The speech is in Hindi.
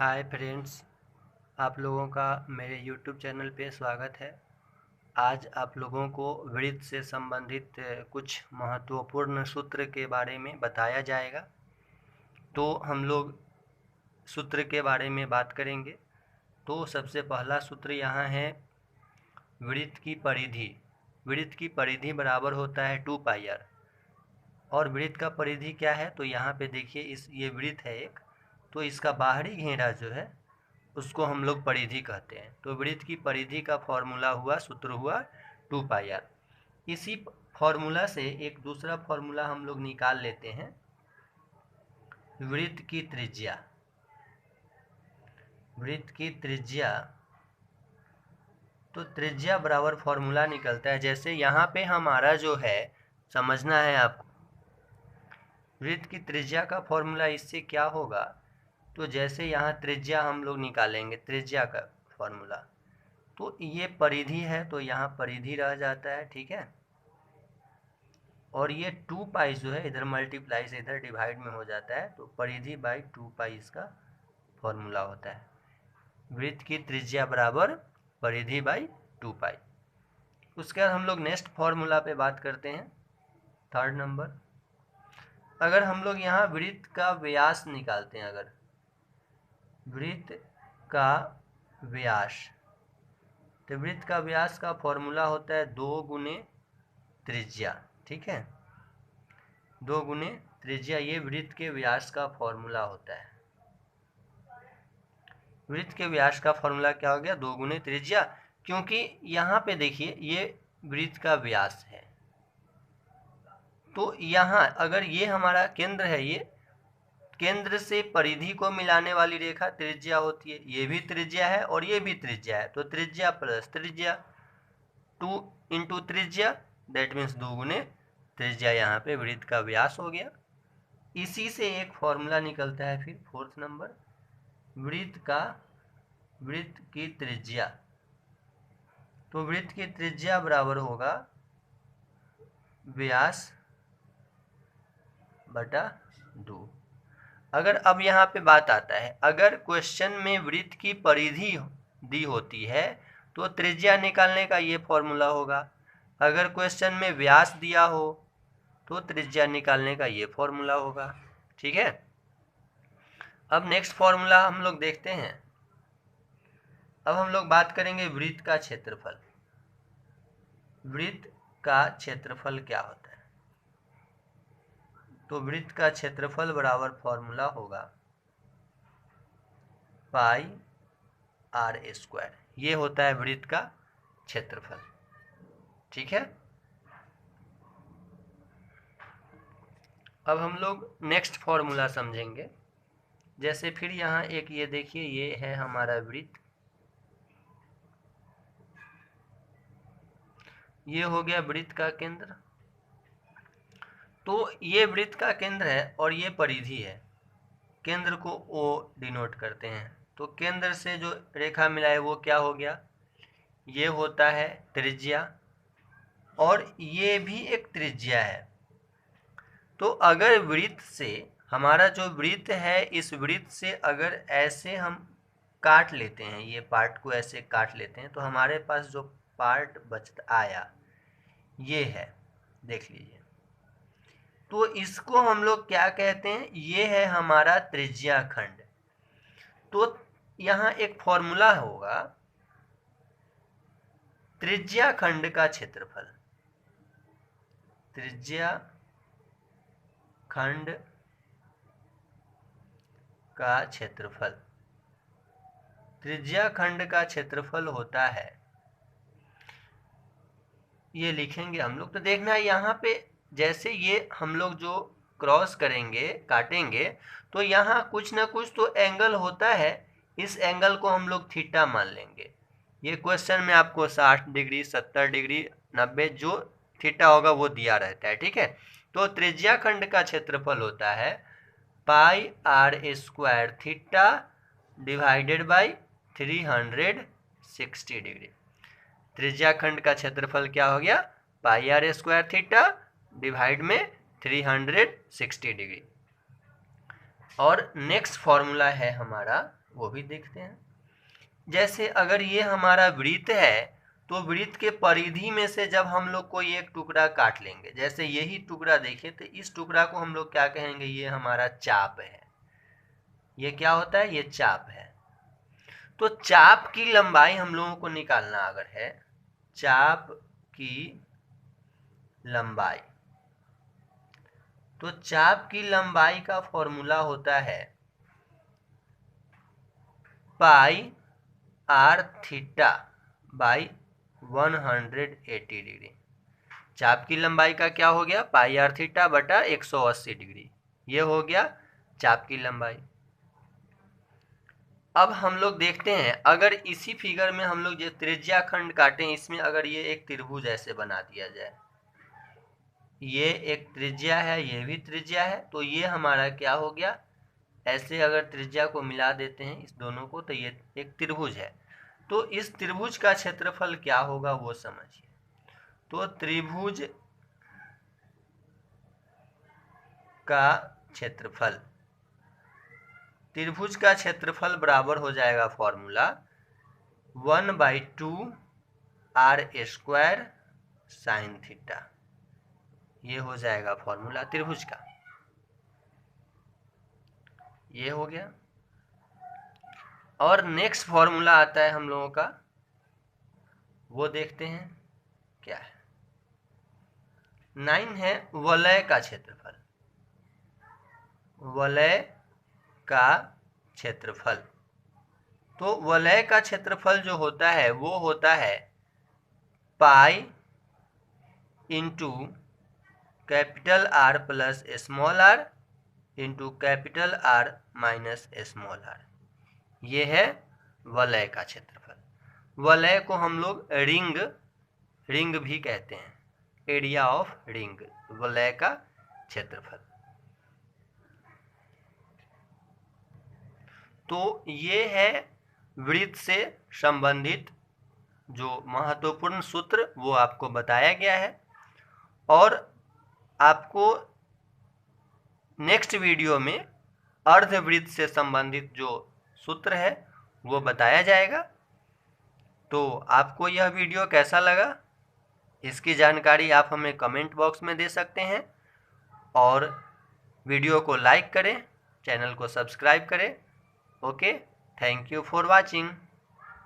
हाय फ्रेंड्स, आप लोगों का मेरे यूट्यूब चैनल पे स्वागत है। आज आप लोगों को वृत्त से संबंधित कुछ महत्वपूर्ण सूत्र के बारे में बताया जाएगा। तो हम लोग सूत्र के बारे में बात करेंगे। तो सबसे पहला सूत्र यहाँ है वृत्त की परिधि। वृत्त की परिधि बराबर होता है 2πr। और वृत्त का परिधि क्या है, तो यहाँ पे देखिए ये वृत्त है एक, तो इसका बाहरी घेरा जो है उसको हम लोग परिधि कहते हैं। तो वृत्त की परिधि का फॉर्मूला हुआ, सूत्र हुआ 2πr। इसी फॉर्मूला से एक दूसरा फॉर्मूला हम लोग निकाल लेते हैं, वृत्त की त्रिज्या। वृत्त की त्रिज्या, तो त्रिज्या बराबर फॉर्मूला निकलता है, जैसे यहाँ पे हमारा जो है समझना है आपको, वृत्त की त्रिज्या का फॉर्मूला इससे क्या होगा, तो जैसे यहाँ त्रिज्या हम लोग निकालेंगे, त्रिज्या का फॉर्मूला, तो ये परिधि है तो यहाँ परिधि रह जाता है, ठीक है। और ये 2π जो है इधर मल्टीप्लाई से इधर डिवाइड में हो जाता है, तो परिधि बाई 2π इसका फॉर्मूला होता है। वृत्त की त्रिज्या बराबर परिधि बाई 2π। उसके बाद हम लोग नेक्स्ट फॉर्मूला पे बात करते हैं, थर्ड नंबर। अगर हम लोग यहाँ वृत्त का व्यास निकालते हैं, अगर वृत्त का व्यास, तो वृत्त का व्यास का फॉर्मूला होता है 2 गुने त्रिज्या, ठीक है। 2 गुने त्रिज्या, ये वृत्त के व्यास का फॉर्मूला होता है। वृत्त के व्यास का फॉर्मूला क्या हो गया, 2 गुने त्रिज्या, क्योंकि यहाँ पे देखिए ये वृत्त का व्यास है, तो यहाँ अगर ये हमारा केंद्र है, ये केंद्र से परिधि को मिलाने वाली रेखा त्रिज्या होती है, ये भी त्रिज्या है और ये भी त्रिज्या है, तो त्रिज्या प्लस त्रिज्या, 2 इंटू त्रिज्या, दैट मीन्स 2 गुने त्रिज्या, यहाँ पे वृत्त का व्यास हो गया। इसी से एक फॉर्मूला निकलता है फिर फोर्थ नंबर, वृत्त की त्रिज्या। तो वृत्त की त्रिज्या बराबर होगा व्यास बटा 2। अगर अब यहाँ पे बात आता है, अगर क्वेश्चन में वृत्त की परिधि दी होती है तो त्रिज्या निकालने का ये फॉर्मूला होगा, अगर क्वेश्चन में व्यास दिया हो तो त्रिज्या निकालने का ये फॉर्मूला होगा, ठीक है। अब नेक्स्ट फॉर्मूला हम लोग देखते हैं। अब हम लोग बात करेंगे वृत्त का क्षेत्रफल। वृत्त का क्षेत्रफल क्या होता है, तो वृत्त का क्षेत्रफल बराबर फॉर्मूला होगा पाई आर स्क्वायर। ये होता है वृत्त का क्षेत्रफल, ठीक है। अब हम लोग नेक्स्ट फॉर्मूला समझेंगे। जैसे फिर यहाँ एक ये देखिए, ये है हमारा वृत्त, ये हो गया वृत्त का केंद्र। तो ये वृत्त का केंद्र है और ये परिधि है, केंद्र को O डिनोट करते हैं। तो केंद्र से जो रेखा मिला है वो क्या हो गया, ये होता है त्रिज्या, और ये भी एक त्रिज्या है। तो अगर वृत्त से, हमारा जो वृत्त है, इस वृत्त से अगर ऐसे हम काट लेते हैं, ये पार्ट को ऐसे काट लेते हैं, तो हमारे पास जो पार्ट बच आया ये है, देख लीजिए। तो इसको हम लोग क्या कहते हैं, ये है हमारा त्रिज्या खंड। तो यहाँ एक फॉर्मूला होगा त्रिज्या खंड का क्षेत्रफल। त्रिज्या खंड का क्षेत्रफल, त्रिज्या खंड का क्षेत्रफल होता है, ये लिखेंगे हम लोग। तो देखना यहाँ पे जैसे ये हम लोग जो क्रॉस करेंगे, काटेंगे, तो यहाँ कुछ ना कुछ तो एंगल होता है, इस एंगल को हम लोग थीटा मान लेंगे। ये क्वेश्चन में आपको 60 डिग्री, 70 डिग्री, 90 जो थीटा होगा वो दिया रहता है, ठीक है। तो त्रिज्या खंड का क्षेत्रफल होता है pi R square theta divided by 360 degree. त्रिज्या खंड का क्षेत्रफल क्या हो गया, pi R square theta divide में 360 डिग्री। और नेक्स्ट फॉर्मूला है हमारा वो भी देखते हैं। जैसे अगर ये हमारा वृत्त है तो वृत्त के परिधि में से जब हम लोग कोई एक टुकड़ा काट लेंगे, जैसे यही टुकड़ा देखें तो इस टुकड़ा को हम लोग क्या कहेंगे, ये हमारा चाप है। ये क्या होता है, ये चाप है। तो चाप की लंबाई हम लोगों को निकालना अगर है, चाप की लंबाई, तो चाप की लंबाई का फॉर्मूला होता है pi are theta by 180 degree. चाप की लंबाई का क्या हो गया, पाई आर थीटा बटा 180 डिग्री। ये हो गया चाप की लंबाई। अब हम लोग देखते हैं, अगर इसी फिगर में हम लोग जो त्रिज्या खंड काटें, इसमें अगर ये एक त्रिभुज ऐसे बना दिया जाए, ये एक त्रिज्या है, ये भी त्रिज्या है, तो ये हमारा क्या हो गया, ऐसे अगर त्रिज्या को मिला देते हैं इस दोनों को तो ये एक त्रिभुज है। तो इस त्रिभुज का क्षेत्रफल क्या होगा वो समझिए। तो त्रिभुज का क्षेत्रफल, त्रिभुज का क्षेत्रफल बराबर हो जाएगा formula 1/2 R square sine theta. ये हो जाएगा फॉर्मूला त्रिभुज का। ये हो गया। और नेक्स्ट फॉर्मूला आता है हम लोगों का, वो देखते हैं क्या है। 9 है वलय का क्षेत्रफल। वलय का क्षेत्रफल, तो वलय का क्षेत्रफल जो होता है वो होता है pi into capital R plus small R into capital R minus small R. ये है वलय का क्षेत्रफल। वलय को हम लोग रिंग भी कहते हैं, एरिया ऑफ रिंग, वलय का क्षेत्रफल। तो ये है वृत्त से संबंधित जो महत्वपूर्ण सूत्र वो आपको बताया गया है, और आपको नेक्स्ट वीडियो में अर्धवृत्त से संबंधित जो सूत्र है वो बताया जाएगा। तो आपको यह वीडियो कैसा लगा, इसकी जानकारी आप हमें कमेंट बॉक्स में दे सकते हैं, और वीडियो को लाइक करें, चैनल को सब्सक्राइब करें। Okay, thank you for watching.